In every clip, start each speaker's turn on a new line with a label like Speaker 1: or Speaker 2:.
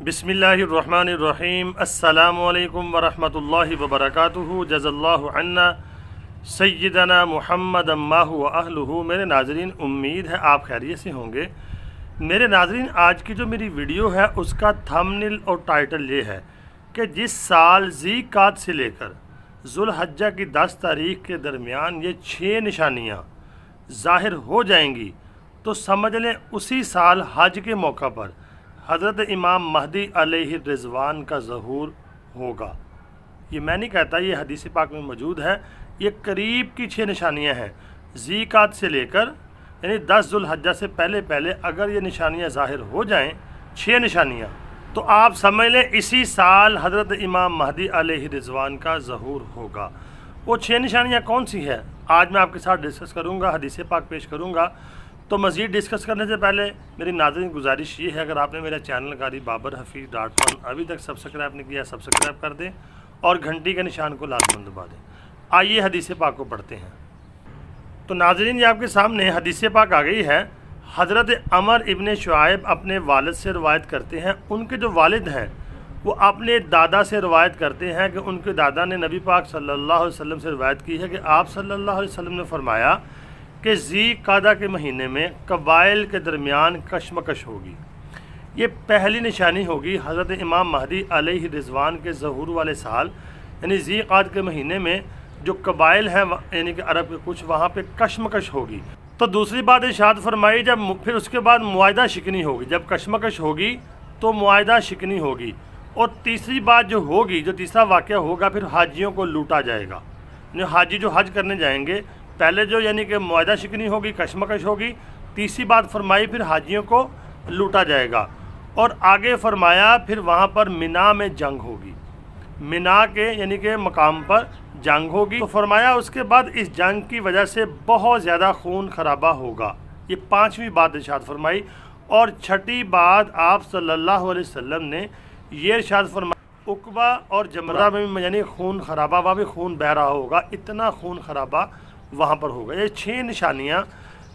Speaker 1: बिस्मिल्लाहिर्रहमानिर्रहीम। अस्सलामु अलैकुम वरहमतुल्लाहि वबरकातुहू। जज़ल्लाहु अन्ना सय्यदना मुहम्मद अम्माहु व अहलुहू। मेरे नाज़रीन, उम्मीद है आप खैरियत से होंगे। मेरे नाज़रीन, आज की जो मेरी वीडियो है उसका थंबनेल और टाइटल ये है कि जिस साल ज़ीक़ात से लेकर ज़ुल्हज्जा की 10 तारीख के दरमियान ये 6 निशानियाँ ज़ाहिर हो जाएंगी तो समझ लें उसी साल हज के मौका पर हज़रत इमाम महदी अलैहि रिज़वान का ज़हूर होगा। ये मैं नहीं कहता, ये हदीस पाक में मौजूद है। ये करीब की 6 निशानियां हैं। ज़ीक़ात से लेकर यानी 10 ज़ुल्हज्जा से पहले पहले अगर ये निशानियां ज़ाहिर हो जाएं, 6 निशानियां, तो आप समझ लें इसी साल हज़रत इमाम महदी अलैहि रिज़वान का ज़हूर होगा। वो 6 निशानियां कौन सी है आज मैं आपके साथ डिस्कस करूँगा, हदीस पाक पेश करूँगा। तो मज़ीद डिस्कस करने से पहले मेरी नाज़रीन गुजारिश ये है, अगर आपने मेरा चैनल कारी बाबर हफीज़.com अभी तक सब्सक्राइब नहीं किया, सब्सक्राइब कर दें और घंटी के निशान को लाज़मन दबा दें। आइए हदीस पाक को पढ़ते हैं। तो नाज़रीन, ये आपके सामने हदीस पाक आ गई है। हज़रत अमर इब्न शुआइब अपने वालिद से रवायत करते हैं। उनके जो वालिद हैं वो अपने दादा से रवायत करते हैं कि उनके दादा ने नबी पाक सल्लल्लाहु अलैहि वसल्लम से रवायत की है कि आप सल्लल्लाहु अलैहि वसल्लम ने फरमाया कि ज़ीक़ादा के महीने में कबाइल के दरमियान कशमकश होगी। ये पहली निशानी होगी हज़रत इमाम महदी अलैहि रिज़वान के ज़हूर वाले साल, यानी ज़ीक़ाद के महीने में जो कबाइल हैं यानी कि अरब के कुछ, वहाँ पे कशमकश होगी। तो दूसरी बात इरशाद फरमाई, जब फिर उसके बाद मुआहिदा शिकनी होगी। जब कशमकश होगी तो मुआहिदा शिकनी होगी। और तीसरी बात जो होगी, जो तीसरा वाक़या होगा, फिर हाजियों को लूटा जाएगा। हाजी जो हज करने जाएंगे, पहले जो यानी कि मुआहिदा शिकनी होगी, कशमकश होगी। तीसरी बात फरमाई फिर हाजियों को लूटा जाएगा। और आगे फरमाया फिर वहाँ पर मिना में जंग होगी, मिना के यानी कि मकाम पर जंग होगी। तो फरमाया उसके बाद इस जंग की वजह से बहुत ज़्यादा खून खराबा होगा। ये 5वीं बात इरशाद फरमाई। और 6ठी बात आप सल्लल्लाहु अलैहि वसल्लम ने ये इरशाद फरमाया, उक़बा और जमरा में यानी खून खराबा, वहाँ भी खून बह रहा होगा, इतना खून खराबा वहाँ पर होगा। ये 6 निशानियाँ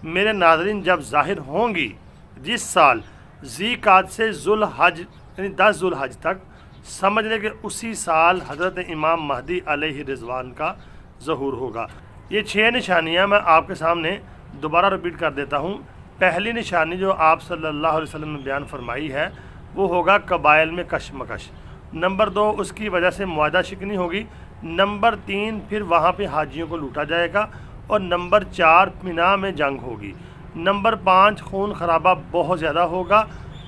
Speaker 1: मेरे नाज़रीन जब ज़ाहिर होंगी जिस साल ज़ीक़ात से ज़ुल्हज यानी 10 ज़ुल्हज तक, समझ लें कि उसी साल हज़रत इमाम महदी अलैहि रिज़वान का ज़हूर होगा। ये 6 निशानियाँ मैं आपके सामने दोबारा रिपीट कर देता हूँ। पहली निशानी जो आप सल्लल्लाहु अलैहि वसल्लम ने बयान फरमाई है वो होगा कबाइल में कशमकश। नंबर 2 उसकी वजह से मुआहिदा शिकनी होगी। नंबर 3 फिर वहाँ पे हाजियों को लूटा जाएगा। और नंबर 4 मिना में जंग होगी। नंबर 5 खून खराबा बहुत ज़्यादा होगा।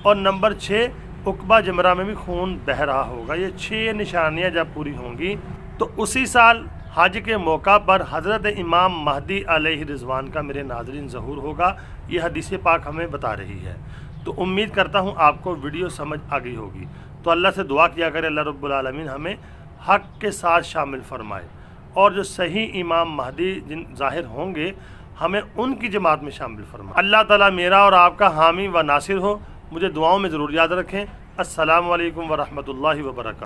Speaker 1: और नंबर 6 उक़बा जमरा में भी खून बह रहा होगा। ये 6 निशानियाँ जब पूरी होंगी तो उसी साल हज के मौका पर हज़रत इमाम महदी अलैहि रिज़वान का मेरे नाज़रीन ज़हूर होगा। ये हदीस पाक हमें बता रही है। तो उम्मीद करता हूँ आपको वीडियो समझ आ गई होगी। तो अल्लाह से दुआ किया करें अल्लाह रब्बुल आलमीन हमें हक़ के साथ शामिल फरमाए और जो सही इमाम महदी जिन ज़ाहिर होंगे हमें उनकी जमात में शामिल फरमाए। अल्लाह ताला मेरा और आपका हामी व नासिर हो। मुझे दुआओं में ज़रूर याद रखें। अस्सलामु अलैकुम व रहमतुल्लाहि व बरकातुहू।